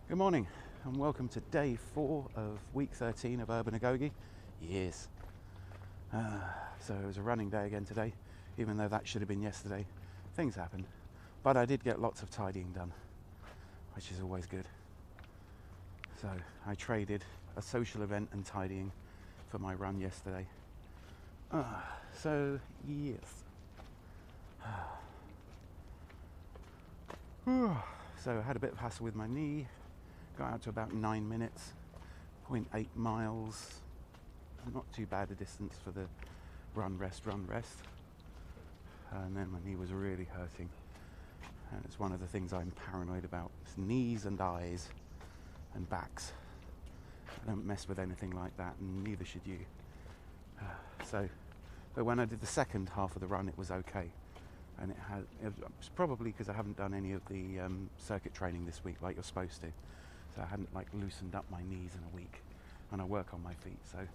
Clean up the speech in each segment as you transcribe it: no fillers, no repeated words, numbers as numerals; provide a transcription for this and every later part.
Good morning and welcome to day 4 of week 13 of Urban Agoge. Yes. So it was a running day again today, even though that should have been yesterday. Things happen. But I did get lots of tidying done, which is always good. So I traded a social event and tidying for my run yesterday. So yes. So I had a bit of hassle with my knee. Got out to about 9 minutes, 0.8 miles. Not too bad a distance for the run, rest. And then my knee was really hurting. And it's one of the things I'm paranoid about. It's knees and eyes and backs. I don't mess with anything like that, and neither should you. But when I did the second half of the run, it was okay. And it was probably because I haven't done any of the circuit training this week like you're supposed to. So I hadn't loosened up my knees in a week, and I work on my feet, so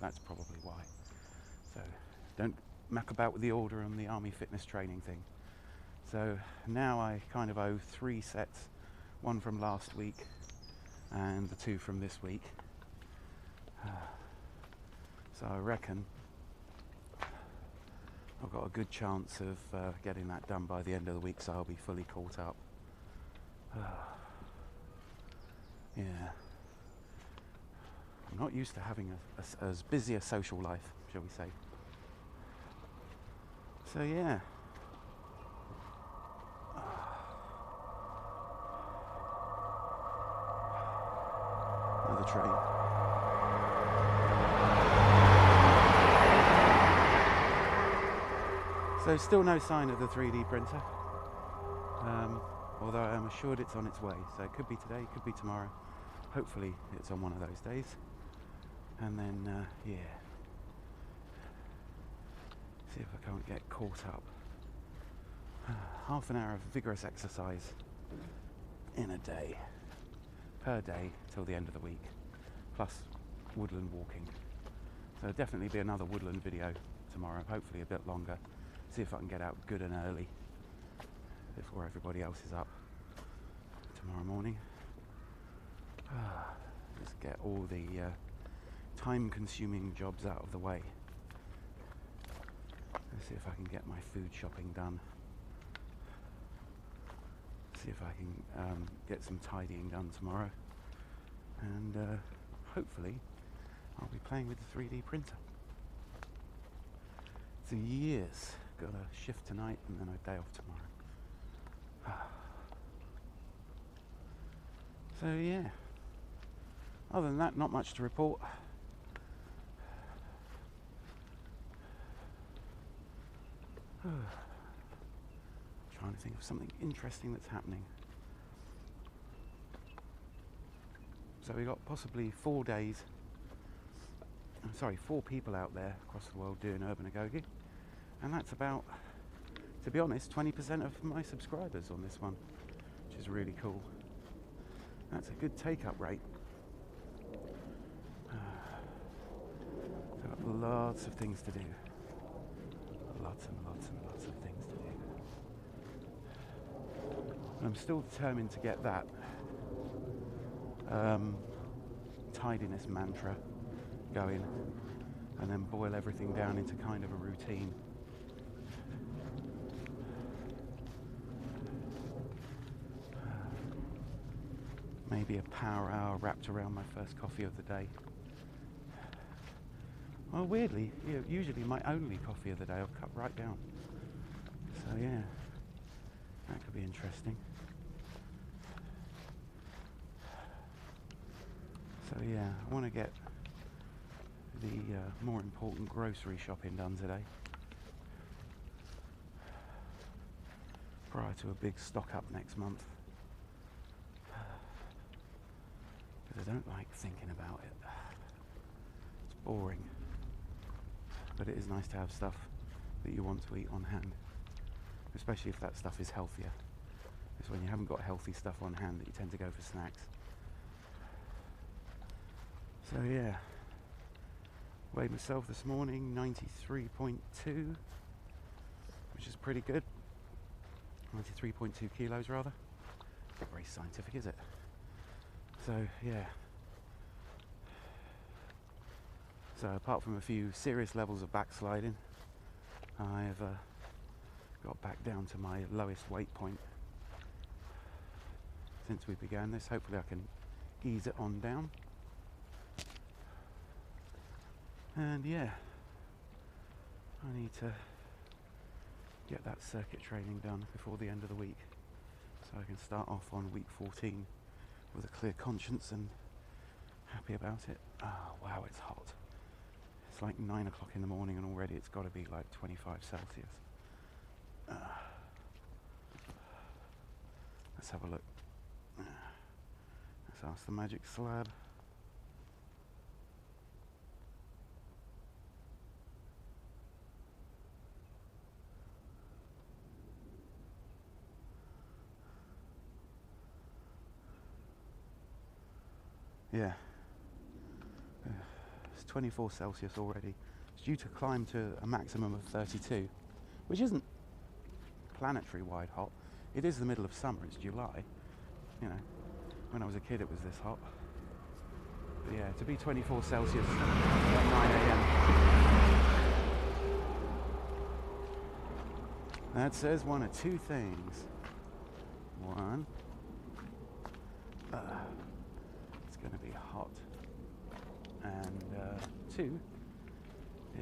that's probably why. So don't muck about with the order and the army fitness training thing. So now I kind of owe 3 sets, 1 from last week and the 2 from this week. So I reckon I've got a good chance of getting that done by the end of the week, so I'll be fully caught up. Yeah, I'm not used to having as busy a social life, shall we say. So yeah. Another train. So still no sign of the 3D printer, although I am assured it's on its way. So it could be today, it could be tomorrow. Hopefully it's on one of those days. And then, see if I can't get caught up. Half an hour of vigorous exercise in a day, per day till the end of the week, plus woodland walking. So there'll definitely be another woodland video tomorrow, hopefully a bit longer. See if I can get out good and early before everybody else is up tomorrow morning. Just get all the time-consuming jobs out of the way. Let's see if I can get my food shopping done. See if I can get some tidying done tomorrow. And hopefully I'll be playing with the 3D printer. So yes, got a shift tonight and then a day off tomorrow. So yeah. Other than that, not much to report. Trying to think of something interesting that's happening. So we got possibly 4 people out there across the world doing Urban Agoge, and that's about, to be honest, 20% of my subscribers on this one, which is really cool. That's a good take-up rate. Got lots of things to do. Lots and lots and lots of things to do. And I'm still determined to get that tidiness mantra going, and then boil everything down into kind of a routine. Maybe a power hour wrapped around my first coffee of the day. Well, weirdly, usually my only coffee of the day I'll cut right down. So yeah, that could be interesting. So yeah, I want to get the more important grocery shopping done today, prior to a big stock up next month. Because I don't like thinking about it. It's boring. But it is nice to have stuff that you want to eat on hand, especially if that stuff is healthier. It's when you haven't got healthy stuff on hand that you tend to go for snacks. So yeah, weighed myself this morning, 93.2, which is pretty good. 93.2 kilos rather. Not very scientific, is it? So yeah. So apart from a few serious levels of backsliding, I've got back down to my lowest weight point since we began this. Hopefully I can ease it on down. And yeah, I need to get that circuit training done before the end of the week, so I can start off on week 14 with a clear conscience and happy about it. Oh wow, it's hot. It's like 9 o'clock in the morning and already it's got to be like 25 Celsius. Let's have a look. Let's ask the magic slab. Yeah, it's 24 Celsius already. It's due to climb to a maximum of 32, which isn't planetary-wide hot. It is the middle of summer, it's July. You know, when I was a kid it was this hot. But yeah, to be 24 Celsius at 9 a.m. That says one of two things. One, it's going to be hot. And two,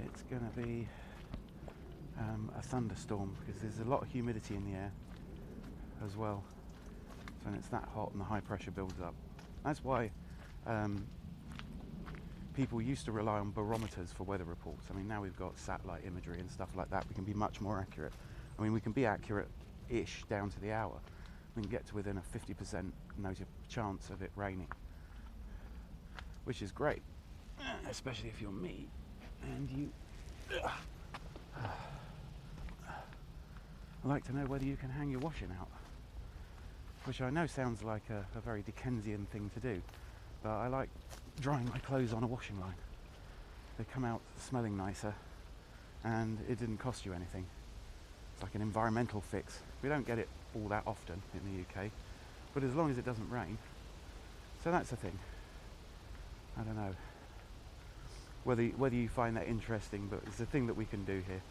it's going to be a thunderstorm, because there's a lot of humidity in the air as well. So when it's that hot and the high pressure builds up. That's why people used to rely on barometers for weather reports. I mean, now we've got satellite imagery and stuff like that. We can be much more accurate. I mean, we can be accurate-ish down to the hour. We can get to within a 50% chance of it raining, which is great, especially if you're me and you. I like to know whether you can hang your washing out, which I know sounds like a very Dickensian thing to do, but I like drying my clothes on a washing line. They come out smelling nicer and it didn't cost you anything. It's like an environmental fix. We don't get it all that often in the UK, but as long as it doesn't rain. So that's the thing. I don't know whether you find that interesting, but it's a thing that we can do here.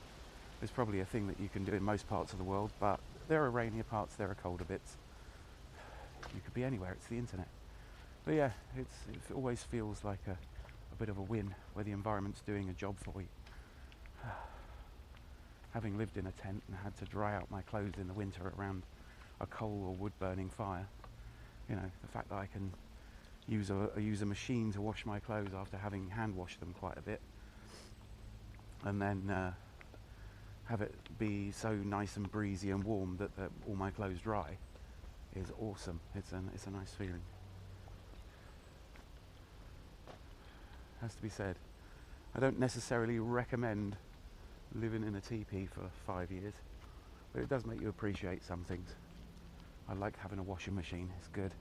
It's probably a thing that you can do in most parts of the world, but there are rainier parts, there are colder bits. You could be anywhere, it's the internet. But yeah, it always feels like a bit of a win where the environment's doing a job for you. Having lived in a tent and had to dry out my clothes in the winter around a coal or wood burning fire, you know, the fact that I can use a machine to wash my clothes after having hand washed them quite a bit, and then have it be so nice and breezy and warm that all my clothes dry, is awesome. It's a nice feeling. Has to be said. I don't necessarily recommend living in a teepee for 5 years, but it does make you appreciate some things. I like having a washing machine, it's good.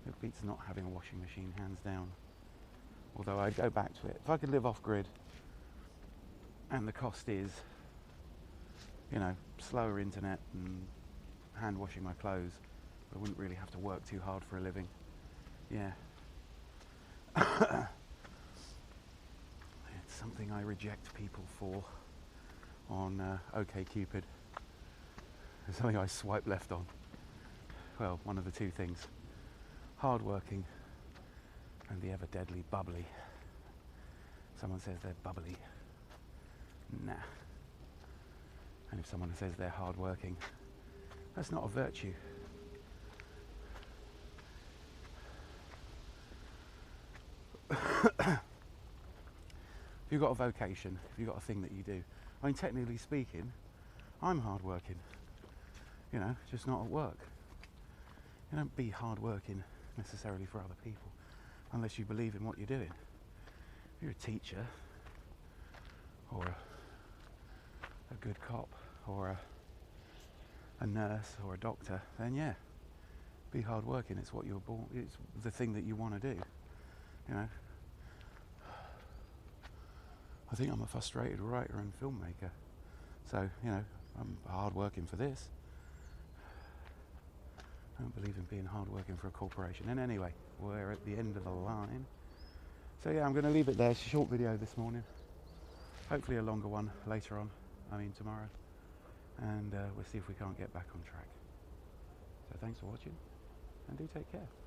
It beats not having a washing machine, hands down. Although I'd go back to it. If I could live off grid, and the cost is, you know, slower internet and hand washing my clothes, I wouldn't really have to work too hard for a living. Yeah. It's something I reject people for on OkCupid. It's something I swipe left on. Well, one of the two things. Hard-working and the ever-deadly bubbly. Someone says they're bubbly. Nah. And if someone says they're hard-working, that's not a virtue. If you've got a vocation, if you've got a thing that you do, I mean, technically speaking, I'm hard-working. You know, just not at work. You don't be hard-working necessarily for other people unless you believe in what you're doing. If you're a teacher or a good cop or a nurse or a doctor, then yeah, be hard-working. It's what you're born. It's the thing that you want to do. You know. I think I'm a frustrated writer and filmmaker, so you know I'm hard-working for this. I don't believe in being hard working for a corporation. And anyway, we're at the end of the line. So yeah, I'm going to leave it there. It's a short video this morning. Hopefully a longer one later on, tomorrow. And we'll see if we can't get back on track. So thanks for watching, and do take care.